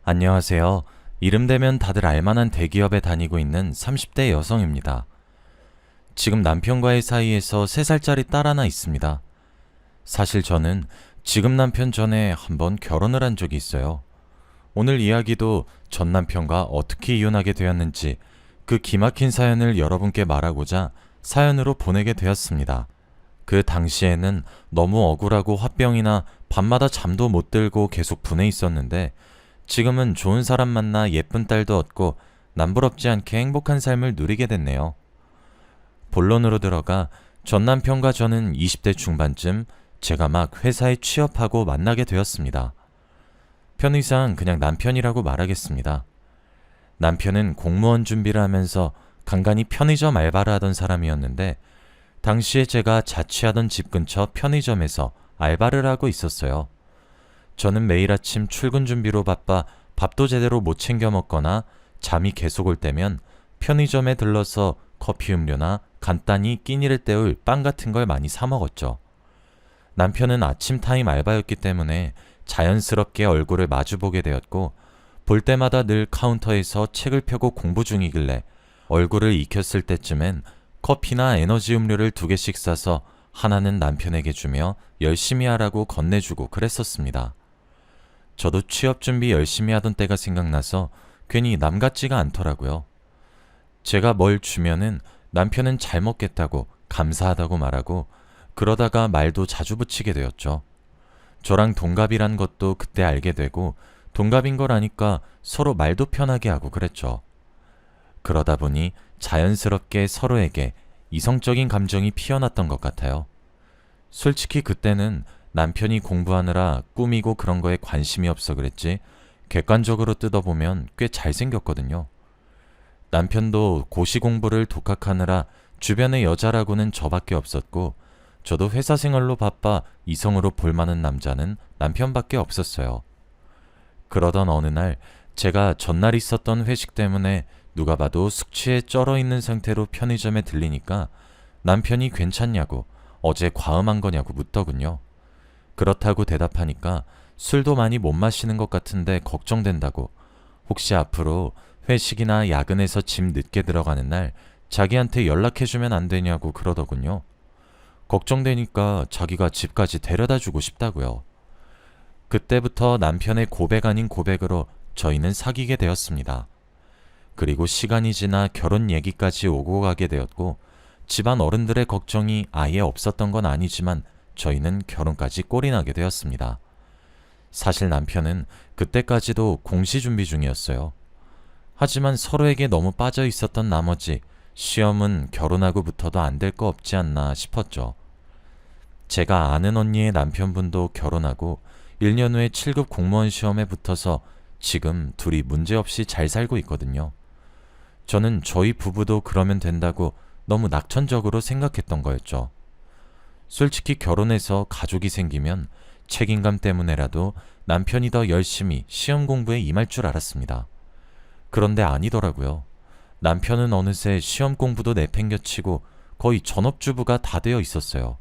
안녕하세요. 이름 되면 다들 알만한 대기업에 다니고 있는 30대 여성입니다. 지금 남편과의 사이에서 3살짜리 딸 하나 있습니다. 사실 저는 지금 남편 전에 한번 결혼을 한 적이 있어요. 오늘 이야기도 전 남편과 어떻게 이혼하게 되었는지 그 기막힌 사연을 여러분께 말하고자 사연으로 보내게 되었습니다. 그 당시에는 너무 억울하고 화병이나 밤마다 잠도 못 들고 계속 분해 있었는데 지금은 좋은 사람 만나 예쁜 딸도 얻고 남부럽지 않게 행복한 삶을 누리게 됐네요. 본론으로 들어가 전 남편과 저는 20대 중반쯤 제가 막 회사에 취업하고 만나게 되었습니다. 편의상 그냥 남편이라고 말하겠습니다. 남편은 공무원 준비를 하면서 간간히 편의점 알바를 하던 사람이었는데 당시에 제가 자취하던 집 근처 편의점에서 알바를 하고 있었어요. 저는 매일 아침 출근 준비로 바빠 밥도 제대로 못 챙겨 먹거나 잠이 계속 올 때면 편의점에 들러서 커피 음료나 간단히 끼니를 때울 빵 같은 걸 많이 사 먹었죠. 남편은 아침 타임 알바였기 때문에 자연스럽게 얼굴을 마주보게 되었고 볼 때마다 늘 카운터에서 책을 펴고 공부 중이길래 얼굴을 익혔을 때쯤엔 커피나 에너지 음료를 2개씩 사서 하나는 남편에게 주며 열심히 하라고 건네주고 그랬었습니다. 저도 취업 준비 열심히 하던 때가 생각나서 괜히 남 같지가 않더라고요. 제가 뭘 주면은 남편은 잘 먹겠다고 감사하다고 말하고 그러다가 말도 자주 붙이게 되었죠. 저랑 동갑이란 것도 그때 알게 되고 동갑인 걸 아니까 서로 말도 편하게 하고 그랬죠. 그러다 보니 자연스럽게 서로에게 이성적인 감정이 피어났던 것 같아요. 솔직히 그때는 남편이 공부하느라 꾸미고 그런 거에 관심이 없어 그랬지 객관적으로 뜯어보면 꽤 잘생겼거든요. 남편도 고시 공부를 독학하느라 주변의 여자라고는 저밖에 없었고 저도 회사 생활로 바빠 이성으로 볼만한 남자는 남편밖에 없었어요. 그러던 어느 날 제가 전날 있었던 회식 때문에 누가 봐도 숙취에 쩔어 있는 상태로 편의점에 들리니까 남편이 괜찮냐고 어제 과음한 거냐고 묻더군요. 그렇다고 대답하니까 술도 많이 못 마시는 것 같은데 걱정된다고 혹시 앞으로 회식이나 야근해서 집 늦게 들어가는 날 자기한테 연락해주면 안 되냐고 그러더군요. 걱정되니까 자기가 집까지 데려다 주고 싶다고요. 그때부터 남편의 고백 아닌 고백으로 저희는 사귀게 되었습니다. 그리고 시간이 지나 결혼 얘기까지 오고 가게 되었고 집안 어른들의 걱정이 아예 없었던 건 아니지만 저희는 결혼까지 꼴이 나게 되었습니다. 사실 남편은 그때까지도 공시 준비 중이었어요. 하지만 서로에게 너무 빠져 있었던 나머지 시험은 결혼하고부터도 안 될 거 없지 않나 싶었죠. 제가 아는 언니의 남편분도 결혼하고 1년 후에 7급 공무원 시험에 붙어서 지금 둘이 문제없이 잘 살고 있거든요. 저는 저희 부부도 그러면 된다고 너무 낙천적으로 생각했던 거였죠. 솔직히 결혼해서 가족이 생기면 책임감 때문에라도 남편이 더 열심히 시험 공부에 임할 줄 알았습니다. 그런데 아니더라고요. 남편은 어느새 시험 공부도 내팽겨치고 거의 전업주부가 다 되어 있었어요.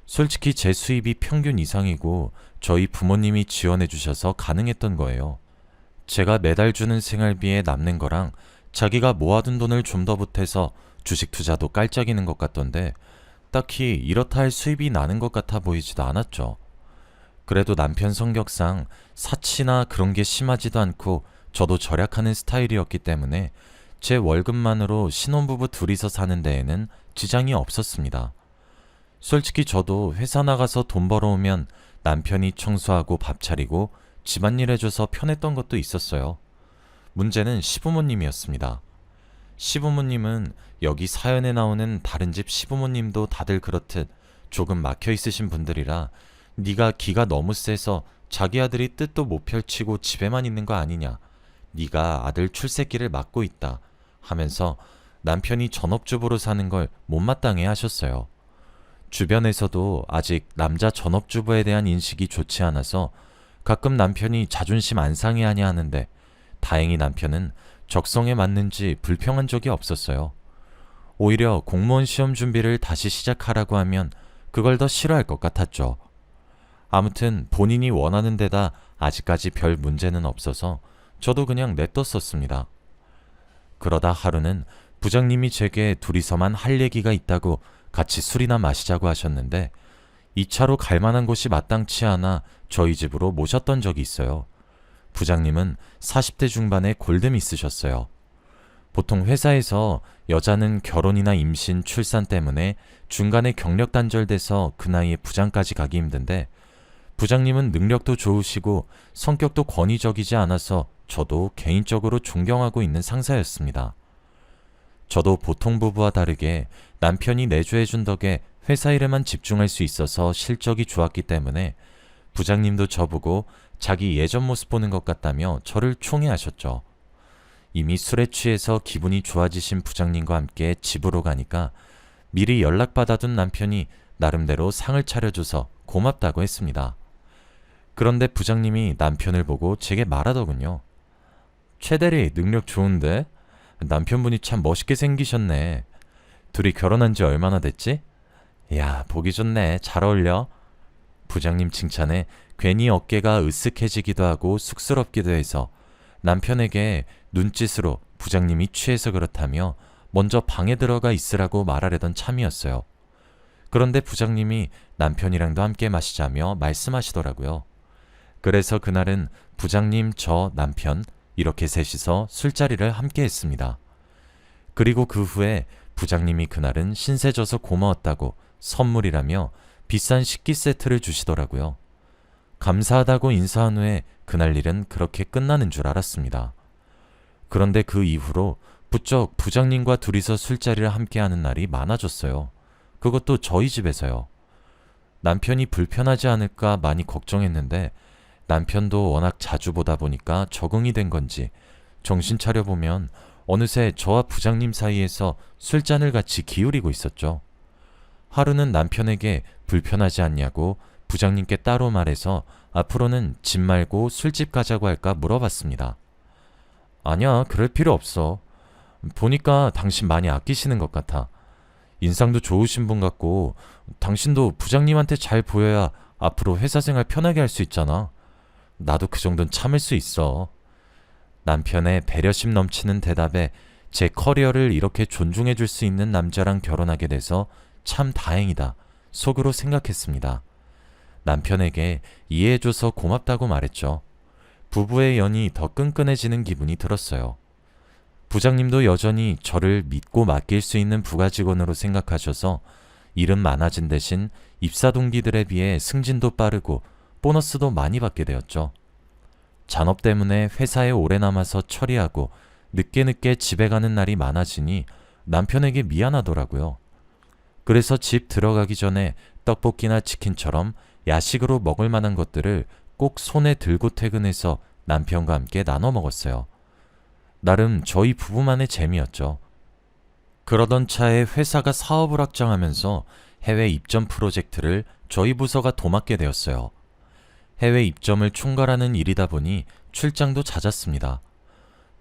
솔직히 제 수입이 평균 이상이고 저희 부모님이 지원해 주셔서 가능했던 거예요. 제가 매달 주는 생활비에 남는 거랑 자기가 모아둔 돈을 좀 더 보태서 주식 투자도 깔짝이는 것 같던데 딱히 이렇다 할 수입이 나는 것 같아 보이지도 않았죠. 그래도 남편 성격상 사치나 그런 게 심하지도 않고 저도 절약하는 스타일이었기 때문에 제 월급만으로 신혼부부 둘이서 사는 데에는 지장이 없었습니다. 솔직히 저도 회사 나가서 돈 벌어오면 남편이 청소하고 밥 차리고 집안일 해줘서 편했던 것도 있었어요. 문제는 시부모님이었습니다. 시부모님은 여기 사연에 나오는 다른 집 시부모님도 다들 그렇듯 조금 막혀 있으신 분들이라 네가 기가 너무 세서 자기 아들이 뜻도 못 펼치고 집에만 있는 거 아니냐, 네가 아들 출세기를 막고 있다 하면서 남편이 전업주부로 사는 걸 못마땅해 하셨어요. 주변에서도 아직 남자 전업주부에 대한 인식이 좋지 않아서 가끔 남편이 자존심 안 상해하냐 하는데 다행히 남편은 적성에 맞는지 불평한 적이 없었어요. 오히려 공무원 시험 준비를 다시 시작하라고 하면 그걸 더 싫어할 것 같았죠. 아무튼 본인이 원하는 데다 아직까지 별 문제는 없어서 저도 그냥 냅뒀었습니다. 그러다 하루는 부장님이 제게 둘이서만 할 얘기가 있다고 같이 술이나 마시자고 하셨는데 2차로 갈 만한 곳이 마땅치 않아 저희 집으로 모셨던 적이 있어요. 부장님은 40대 중반에 골든 있으셨어요. 보통 회사에서 여자는 결혼이나 임신, 출산 때문에 중간에 경력 단절돼서 그 나이에 부장까지 가기 힘든데 부장님은 능력도 좋으시고 성격도 권위적이지 않아서 저도 개인적으로 존경하고 있는 상사였습니다. 저도 보통 부부와 다르게 남편이 내조해준 덕에 회사 일에만 집중할 수 있어서 실적이 좋았기 때문에 부장님도 저보고 자기 예전 모습 보는 것 같다며 저를 총애하셨죠. 이미 술에 취해서 기분이 좋아지신 부장님과 함께 집으로 가니까 미리 연락받아둔 남편이 나름대로 상을 차려줘서 고맙다고 했습니다. 그런데 부장님이 남편을 보고 제게 말하더군요. 최 대리 능력 좋은데? 남편분이 참 멋있게 생기셨네. 둘이 결혼한 지 얼마나 됐지? 야, 보기 좋네. 잘 어울려. 부장님 칭찬에 괜히 어깨가 으쓱해지기도 하고 쑥스럽기도 해서 남편에게 눈짓으로 부장님이 취해서 그렇다며 먼저 방에 들어가 있으라고 말하려던 참이었어요. 그런데 부장님이 남편이랑도 함께 마시자며 말씀하시더라고요. 그래서 그날은 부장님, 저, 남편 이렇게 셋이서 술자리를 함께 했습니다. 그리고 그 후에 부장님이 그날은 신세 져서 고마웠다고 선물이라며 비싼 식기 세트를 주시더라고요. 감사하다고 인사한 후에 그날 일은 그렇게 끝나는 줄 알았습니다. 그런데 그 이후로 부쩍 부장님과 둘이서 술자리를 함께 하는 날이 많아졌어요. 그것도 저희 집에서요. 남편이 불편하지 않을까 많이 걱정했는데 남편도 워낙 자주 보다 보니까 적응이 된 건지 정신 차려보면 어느새 저와 부장님 사이에서 술잔을 같이 기울이고 있었죠. 하루는 남편에게 불편하지 않냐고 부장님께 따로 말해서 앞으로는 집 말고 술집 가자고 할까 물어봤습니다. 아니야, 그럴 필요 없어. 보니까 당신 많이 아끼시는 것 같아. 인상도 좋으신 분 같고 당신도 부장님한테 잘 보여야 앞으로 회사 생활 편하게 할 수 있잖아. 나도 그 정도는 참을 수 있어. 남편의 배려심 넘치는 대답에 제 커리어를 이렇게 존중해 줄 수 있는 남자랑 결혼하게 돼서 참 다행이다 속으로 생각했습니다. 남편에게 이해해줘서 고맙다고 말했죠. 부부의 연이 더 끈끈해지는 기분이 들었어요. 부장님도 여전히 저를 믿고 맡길 수 있는 부가 직원으로 생각하셔서 일은 많아진 대신 입사 동기들에 비해 승진도 빠르고 보너스도 많이 받게 되었죠. 잔업 때문에 회사에 오래 남아서 처리하고 늦게 집에 가는 날이 많아지니 남편에게 미안하더라고요. 그래서 집 들어가기 전에 떡볶이나 치킨처럼 야식으로 먹을 만한 것들을 꼭 손에 들고 퇴근해서 남편과 함께 나눠 먹었어요. 나름 저희 부부만의 재미였죠. 그러던 차에 회사가 사업을 확장하면서 해외 입점 프로젝트를 저희 부서가 도맡게 되었어요. 해외 입점을 총괄하는 일이다 보니 출장도 잦았습니다.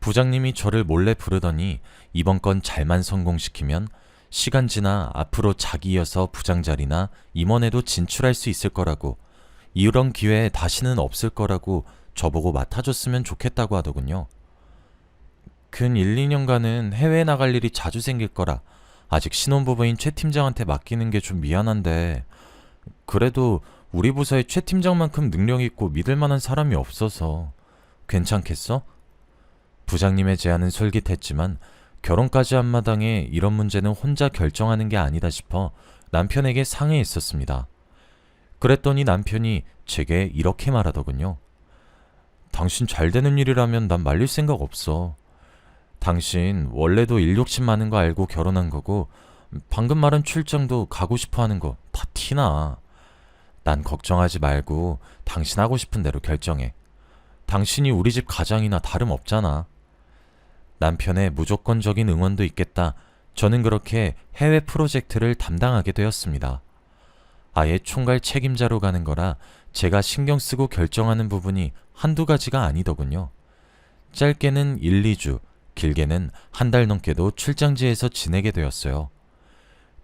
부장님이 저를 몰래 부르더니 이번 건 잘만 성공시키면 시간 지나 앞으로 자기 이어서 부장 자리나 임원에도 진출할 수 있을 거라고, 이런 기회 다시는 없을 거라고 저보고 맡아줬으면 좋겠다고 하더군요. 근 1, 2년간은 해외에 나갈 일이 자주 생길 거라 아직 신혼부부인 최 팀장한테 맡기는 게 좀 미안한데, 그래도 우리 부서에 최 팀장만큼 능력 있고 믿을 만한 사람이 없어서 괜찮겠어? 부장님의 제안은 솔깃했지만 결혼까지 한 마당에 이런 문제는 혼자 결정하는 게 아니다 싶어 남편에게 상의했었습니다. 그랬더니 남편이 제게 이렇게 말하더군요. 당신 잘 되는 일이라면 난 말릴 생각 없어. 당신 원래도 일 욕심 많은 거 알고 결혼한 거고 방금 말한 출장도 가고 싶어 하는 거 다 티나. 난 걱정하지 말고 당신 하고 싶은 대로 결정해. 당신이 우리 집 가장이나 다름없잖아. 남편의 무조건적인 응원도 있겠다. 저는 그렇게 해외 프로젝트를 담당하게 되었습니다. 아예 총괄 책임자로 가는 거라 제가 신경 쓰고 결정하는 부분이 한두 가지가 아니더군요. 짧게는 1, 2주, 길게는 한 달 넘게도 출장지에서 지내게 되었어요.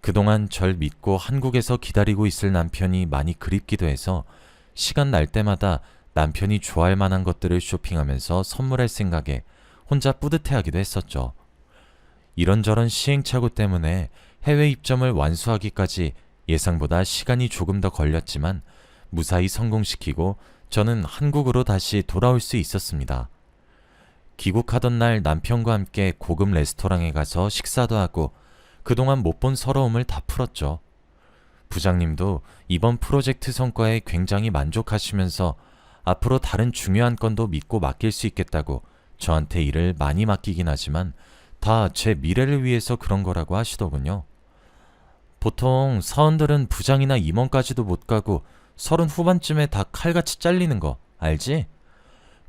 그동안 절 믿고 한국에서 기다리고 있을 남편이 많이 그립기도 해서 시간 날 때마다 남편이 좋아할 만한 것들을 쇼핑하면서 선물할 생각에 혼자 뿌듯해하기도 했었죠. 이런저런 시행착오 때문에 해외 입점을 완수하기까지 예상보다 시간이 조금 더 걸렸지만 무사히 성공시키고 저는 한국으로 다시 돌아올 수 있었습니다. 귀국하던 날 남편과 함께 고급 레스토랑에 가서 식사도 하고 그동안 못 본 서러움을 다 풀었죠. 부장님도 이번 프로젝트 성과에 굉장히 만족하시면서 앞으로 다른 중요한 건도 믿고 맡길 수 있겠다고 저한테 일을 많이 맡기긴 하지만 다 제 미래를 위해서 그런 거라고 하시더군요. 보통 사원들은 부장이나 임원까지도 못 가고 30 후반쯤에 다 칼같이 잘리는 거 알지?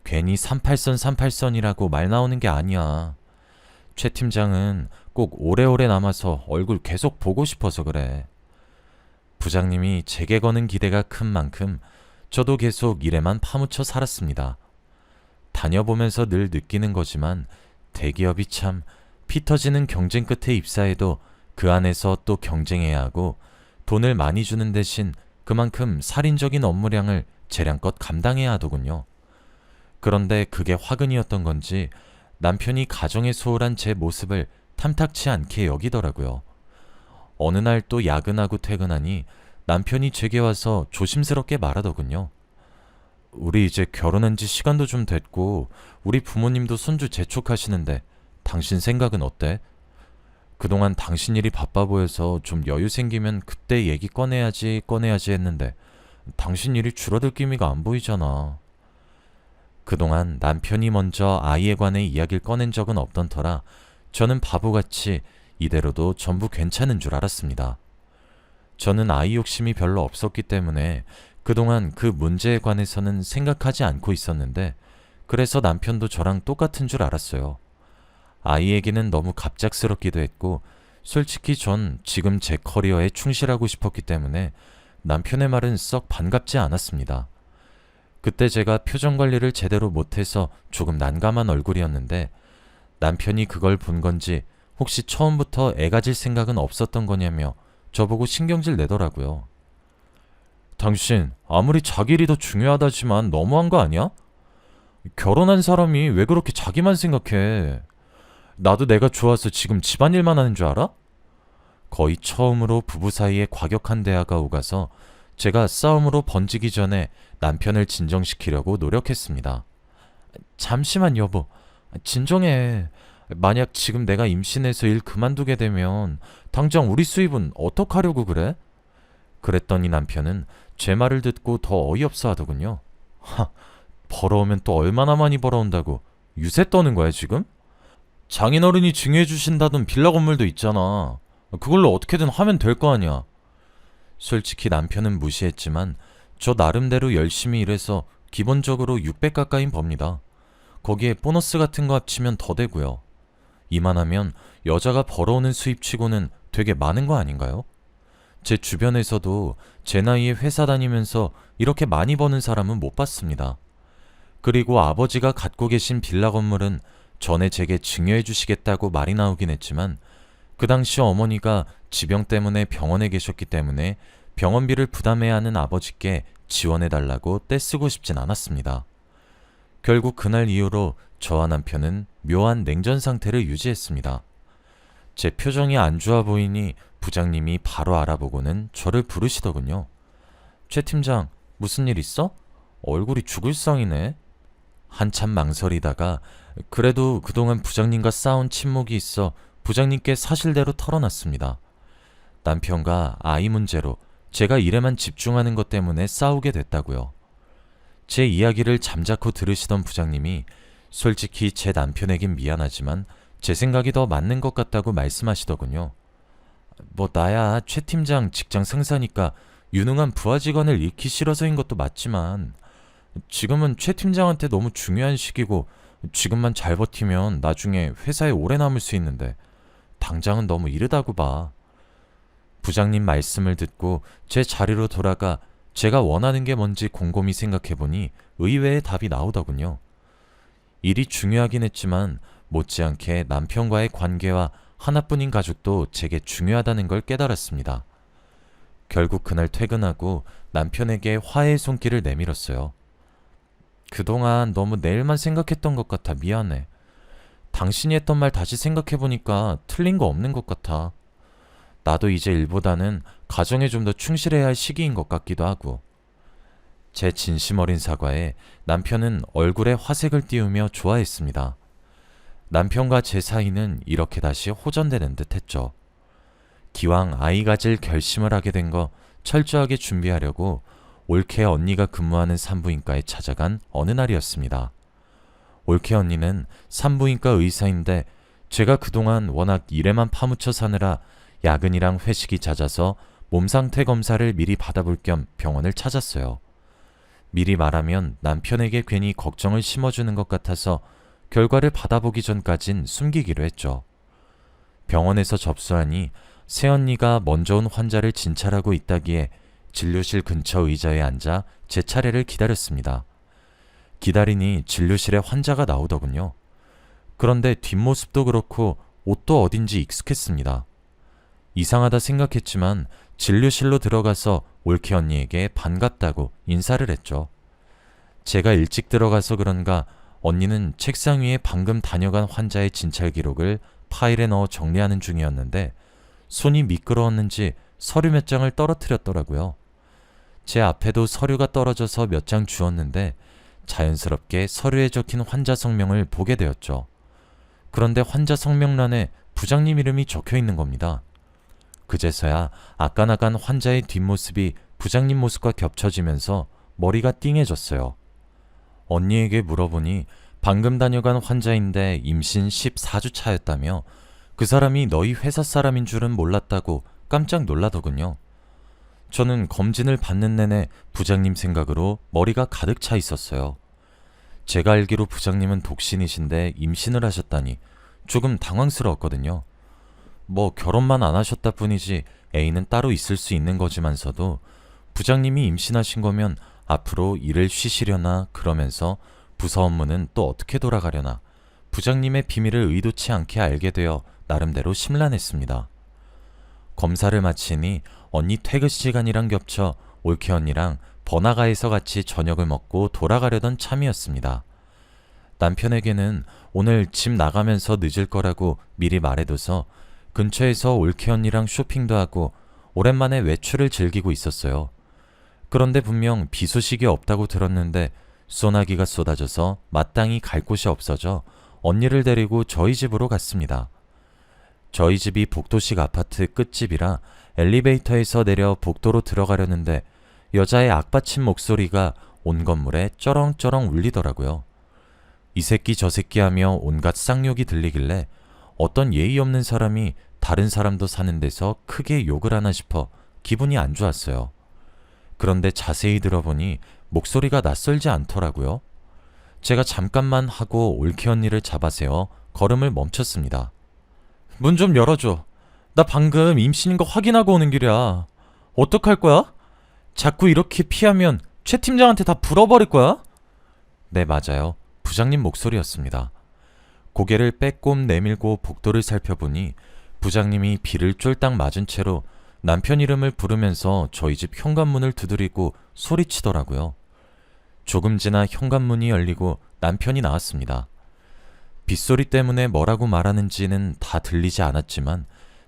괜히 38선이라고 말 나오는 게 아니야. 최 팀장은 꼭 오래오래 남아서 얼굴 계속 보고 싶어서 그래. 부장님이 제게 거는 기대가 큰 만큼 저도 계속 일에만 파묻혀 살았습니다. 다녀보면서 늘 느끼는 거지만 대기업이 참 피 터지는 경쟁 끝에 입사해도 그 안에서 또 경쟁해야 하고 돈을 많이 주는 대신 그만큼 살인적인 업무량을 재량껏 감당해야 하더군요. 그런데 그게 화근이었던 건지 남편이 가정에 소홀한 제 모습을 탐탁치 않게 여기더라고요. 어느 날 또 야근하고 퇴근하니 남편이 제게 와서 조심스럽게 말하더군요. 우리 이제 결혼한 지 시간도 좀 됐고 우리 부모님도 손주 재촉하시는데 당신 생각은 어때? 그동안 당신 일이 바빠 보여서 좀 여유 생기면 그때 얘기 꺼내야지 했는데 당신 일이 줄어들 기미가 안 보이잖아. 그동안 남편이 먼저 아이에 관해 이야기를 꺼낸 적은 없던 터라 저는 바보같이 이대로도 전부 괜찮은 줄 알았습니다. 저는 아이 욕심이 별로 없었기 때문에 그동안 그 문제에 관해서는 생각하지 않고 있었는데 그래서 남편도 저랑 똑같은 줄 알았어요. 아이 얘기는 너무 갑작스럽기도 했고 솔직히 전 지금 제 커리어에 충실하고 싶었기 때문에 남편의 말은 썩 반갑지 않았습니다. 그때 제가 표정 관리를 제대로 못해서 조금 난감한 얼굴이었는데 남편이 그걸 본 건지 혹시 처음부터 애 가질 생각은 없었던 거냐며 저보고 신경질 내더라고요. 당신 아무리 자기 일이 더 중요하다지만 너무한 거 아니야? 결혼한 사람이 왜 그렇게 자기만 생각해? 나도 내가 좋아서 지금 집안일만 하는 줄 알아? 거의 처음으로 부부 사이에 과격한 대화가 오가서 제가 싸움으로 번지기 전에 남편을 진정시키려고 노력했습니다. 잠시만 여보, 진정해. 만약 지금 내가 임신해서 일 그만두게 되면 당장 우리 수입은 어떡하려고 그래? 그랬더니 남편은 제 말을 듣고 더 어이없어 하더군요. 벌어오면 또 얼마나 많이 벌어온다고 유세 떠는 거야 지금? 장인어른이 증여해 주신다던 빌라 건물도 있잖아. 그걸로 어떻게든 하면 될 거 아니야. 솔직히 남편은 무시했지만 저 나름대로 열심히 일해서 기본적으로 600 가까이 법니다. 거기에 보너스 같은 거 합치면 더 되고요. 이만하면 여자가 벌어오는 수입치고는 되게 많은 거 아닌가요? 제 주변에서도 제 나이에 회사 다니면서 이렇게 많이 버는 사람은 못 봤습니다. 그리고 아버지가 갖고 계신 빌라 건물은 전에 제게 증여해 주시겠다고 말이 나오긴 했지만 그 당시 어머니가 지병 때문에 병원에 계셨기 때문에 병원비를 부담해야 하는 아버지께 지원해달라고 떼쓰고 싶진 않았습니다. 결국 그날 이후로 저와 남편은 묘한 냉전 상태를 유지했습니다. 제 표정이 안 좋아 보이니 부장님이 바로 알아보고는 저를 부르시더군요. 최 팀장, 무슨 일 있어? 얼굴이 죽을 상이네. 한참 망설이다가 그래도 그동안 부장님과 쌓은 친목이 있어 부장님께 사실대로 털어놨습니다. 남편과 아이 문제로 제가 일에만 집중하는 것 때문에 싸우게 됐다고요. 제 이야기를 잠자코 들으시던 부장님이 솔직히 제 남편에겐 미안하지만 제 생각이 더 맞는 것 같다고 말씀하시더군요. 뭐 나야 최 팀장 직장 상사니까 유능한 부하 직원을 잃기 싫어서인 것도 맞지만 지금은 최 팀장한테 너무 중요한 시기고 지금만 잘 버티면 나중에 회사에 오래 남을 수 있는데 당장은 너무 이르다고 봐. 부장님 말씀을 듣고 제 자리로 돌아가 제가 원하는 게 뭔지 곰곰이 생각해보니 의외의 답이 나오더군요. 일이 중요하긴 했지만 못지않게 남편과의 관계와 하나뿐인 가족도 제게 중요하다는 걸 깨달았습니다. 결국 그날 퇴근하고 남편에게 화해의 손길을 내밀었어요. 그동안 너무 내일만 생각했던 것 같아. 미안해. 당신이 했던 말 다시 생각해보니까 틀린 거 없는 것 같아. 나도 이제 일보다는 가정에 좀 더 충실해야 할 시기인 것 같기도 하고. 제 진심 어린 사과에 남편은 얼굴에 화색을 띄우며 좋아했습니다. 남편과 제 사이는 이렇게 다시 호전되는 듯 했죠. 기왕 아이 가질 결심을 하게 된 거 철저하게 준비하려고 올케 언니가 근무하는 산부인과에 찾아간 어느 날이었습니다. 올케 언니는 산부인과 의사인데 제가 그동안 워낙 일에만 파묻혀 사느라 야근이랑 회식이 잦아서 몸 상태 검사를 미리 받아볼 겸 병원을 찾았어요. 미리 말하면 남편에게 괜히 걱정을 심어주는 것 같아서 결과를 받아보기 전까진 숨기기로 했죠. 병원에서 접수하니 새언니가 먼저 온 환자를 진찰하고 있다기에 진료실 근처 의자에 앉아 제 차례를 기다렸습니다. 기다리니 진료실에 환자가 나오더군요. 그런데 뒷모습도 그렇고 옷도 어딘지 익숙했습니다. 이상하다 생각했지만 진료실로 들어가서 올케 언니에게 반갑다고 인사를 했죠. 제가 일찍 들어가서 그런가 언니는 책상 위에 방금 다녀간 환자의 진찰 기록을 파일에 넣어 정리하는 중이었는데 손이 미끄러웠는지 서류 몇 장을 떨어뜨렸더라고요. 제 앞에도 서류가 떨어져서 몇 장 주었는데 자연스럽게 서류에 적힌 환자 성명을 보게 되었죠. 그런데 환자 성명란에 부장님 이름이 적혀 있는 겁니다. 그제서야 아까 나간 환자의 뒷모습이 부장님 모습과 겹쳐지면서 머리가 띵해졌어요. 언니에게 물어보니 방금 다녀간 환자인데 임신 14주 차였다며 그 사람이 너희 회사 사람인 줄은 몰랐다고 깜짝 놀라더군요. 저는 검진을 받는 내내 부장님 생각으로 머리가 가득 차 있었어요. 제가 알기로 부장님은 독신이신데 임신을 하셨다니 조금 당황스러웠거든요. 뭐 결혼만 안 하셨다 뿐이지 애인은 따로 있을 수 있는 거지만서도 부장님이 임신하신 거면 앞으로 일을 쉬시려나 그러면서 부서 업무는 또 어떻게 돌아가려나 부장님의 비밀을 의도치 않게 알게 되어 나름대로 심란했습니다. 검사를 마치니 언니 퇴근 시간이랑 겹쳐 올케 언니랑 번화가에서 같이 저녁을 먹고 돌아가려던 참이었습니다. 남편에게는 오늘 집 나가면서 늦을 거라고 미리 말해둬서 근처에서 올케 언니랑 쇼핑도 하고 오랜만에 외출을 즐기고 있었어요. 그런데 분명 비 소식이 없다고 들었는데 소나기가 쏟아져서 마땅히 갈 곳이 없어져 언니를 데리고 저희 집으로 갔습니다. 저희 집이 복도식 아파트 끝집이라 엘리베이터에서 내려 복도로 들어가려는데 여자의 악받친 목소리가 온 건물에 쩌렁쩌렁 울리더라고요. 이 새끼 저 새끼 하며 온갖 쌍욕이 들리길래 어떤 예의 없는 사람이 다른 사람도 사는 데서 크게 욕을 하나 싶어 기분이 안 좋았어요. 그런데 자세히 들어보니 목소리가 낯설지 않더라고요. 제가 잠깐만 하고 올케 언니를 잡아세워 걸음을 멈췄습니다. 문 좀 열어줘. 나 방금 임신인 거 확인하고 오는 길이야. 어떡할 거야? 자꾸 이렇게 피하면 최 팀장한테 다 불어버릴 거야? 네, 맞아요. 부장님 목소리였습니다. 고개를 빼꼼 내밀고 복도를 살펴보니 부장님이 비를 쫄딱 맞은 채로 남편 이름을 부르면서 저희 집 현관문을 두드리고 소리치더라고요. 조금 지나 현관문이 열리고 남편이 나왔습니다. 빗소리 때문에 뭐라고 말하는지는 다 들리지 않았지만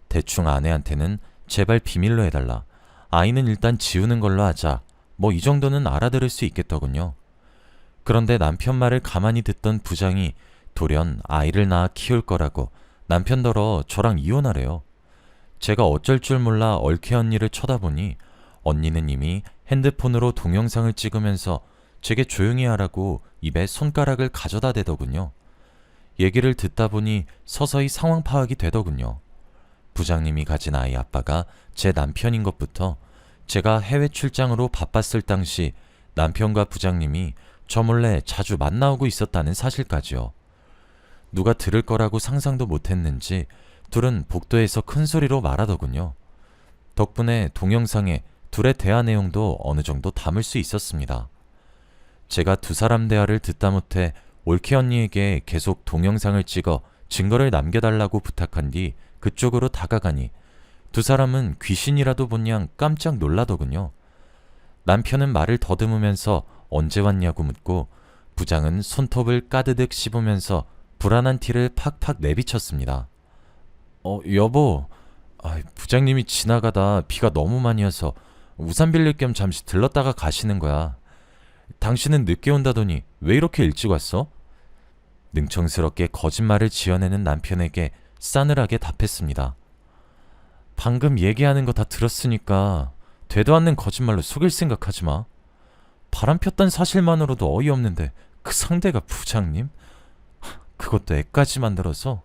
대충 아내한테는 제발 비밀로 해달라. 아이는 일단 지우는 걸로 하자. 뭐 이 정도는 알아들을 수 있겠더군요. 그런데 남편 말을 가만히 듣던 부장이 돌연 아이를 낳아 키울 거라고 남편더러 저랑 이혼하래요. 제가 어쩔 줄 몰라 올케 언니를 쳐다보니 언니는 이미 핸드폰으로 동영상을 찍으면서 제게 조용히 하라고 입에 손가락을 가져다 대더군요. 얘기를 듣다 보니 서서히 상황 파악이 되더군요. 부장님이 가진 아이 아빠가 제 남편인 것부터 제가 해외 출장으로 바빴을 당시 남편과 부장님이 저 몰래 자주 만나오고 있었다는 사실까지요. 누가 들을 거라고 상상도 못했는지 둘은 복도에서 큰 소리로 말하더군요. 덕분에 동영상에 둘의 대화 내용도 어느 정도 담을 수 있었습니다. 제가 두 사람 대화를 듣다 못해 올케 언니에게 계속 동영상을 찍어 증거를 남겨달라고 부탁한 뒤 그쪽으로 다가가니 두 사람은 귀신이라도 본양 깜짝 놀라더군요. 남편은 말을 더듬으면서 언제 왔냐고 묻고 부장은 손톱을 까드득 씹으면서 불안한 티를 팍팍 내비쳤습니다. 여보. 부장님이 지나가다 비가 너무 많이 와서 우산 빌릴 겸 잠시 들렀다가 가시는 거야. 당신은 늦게 온다더니 왜 이렇게 일찍 왔어? 능청스럽게 거짓말을 지어내는 남편에게 싸늘하게 답했습니다. 방금 얘기하는 거 다 들었으니까 되도 않는 거짓말로 속일 생각하지 마. 바람 폈단 사실만으로도 어이없는데 그 상대가 부장님? 그것도 애까지 만들어서.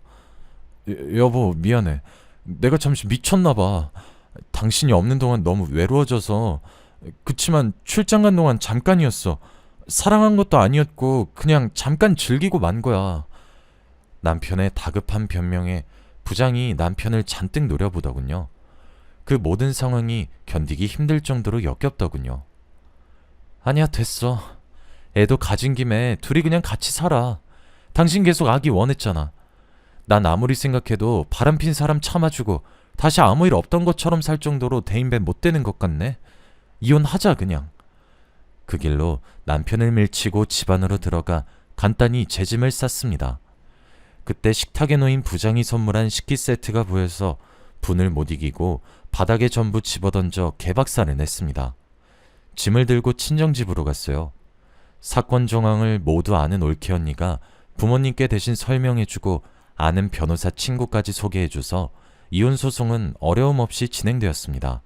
여보, 미안해. 내가 잠시 미쳤나 봐. 당신이 없는 동안 너무 외로워져서. 그치만 출장 간 동안 잠깐이었어. 사랑한 것도 아니었고 그냥 잠깐 즐기고 만 거야. 남편의 다급한 변명에 부장이 남편을 잔뜩 노려보더군요. 그 모든 상황이 견디기 힘들 정도로 역겹더군요. 아니야, 됐어. 애도 가진 김에 둘이 그냥 같이 살아. 당신 계속 아기 원했잖아. 난 아무리 생각해도 바람핀 사람 참아주고 다시 아무 일 없던 것처럼 살 정도로 대인배 못 되는 것 같네. 이혼하자 그냥. 그 길로 남편을 밀치고 집 안으로 들어가 간단히 제 짐을 쌌습니다. 그때 식탁에 놓인 부장이 선물한 식기 세트가 보여서 분을 못 이기고 바닥에 전부 집어던져 개박살을 냈습니다. 짐을 들고 친정집으로 갔어요. 사건 정황을 모두 아는 올케 언니가 부모님께 대신 설명해주고 아는 변호사 친구까지 소개해줘서 이혼 소송은 어려움 없이 진행되었습니다.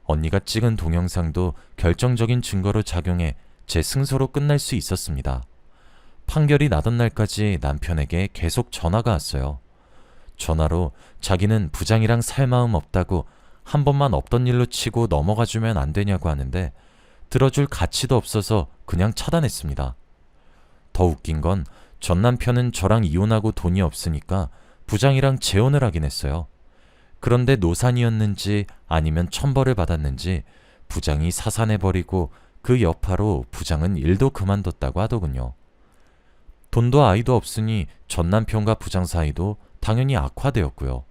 언니가 찍은 동영상도 결정적인 증거로 작용해 제 승소로 끝날 수 있었습니다. 판결이 나던 날까지 남편에게 계속 전화가 왔어요. 전화로 자기는 부장이랑 살 마음 없다고 한 번만 없던 일로 치고 넘어가주면 안 되냐고 하는데 들어줄 가치도 없어서 그냥 차단했습니다. 더 웃긴 건 전 남편은 저랑 이혼하고 돈이 없으니까 부장이랑 재혼을 하긴 했어요. 그런데 노산이었는지 아니면 천벌을 받았는지 부장이 사산해버리고 그 여파로 부장은 일도 그만뒀다고 하더군요. 돈도 아이도 없으니 전 남편과 부장 사이도 당연히 악화되었고요.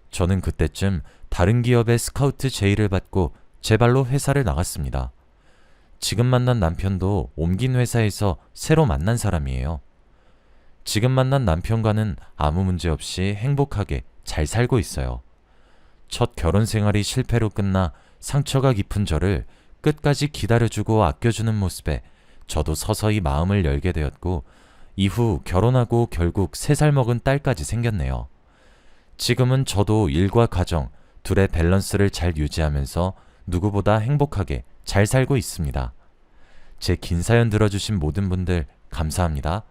저는 그때쯤 다른 기업의 스카우트 제의를 받고 제 발로 회사를 나갔습니다. 지금 만난 남편도 옮긴 회사에서 새로 만난 사람이에요. 지금 만난 남편과는 아무 문제 없이 행복하게 잘 살고 있어요. 첫 결혼 생활이 실패로 끝나 상처가 깊은 저를 끝까지 기다려주고 아껴주는 모습에 저도 서서히 마음을 열게 되었고 이후 결혼하고 결국 3살 먹은 딸까지 생겼네요. 지금은 저도 일과 가정 둘의 밸런스를 잘 유지하면서 누구보다 행복하게 잘 살고 있습니다. 제 긴 사연 들어주신 모든 분들 감사합니다.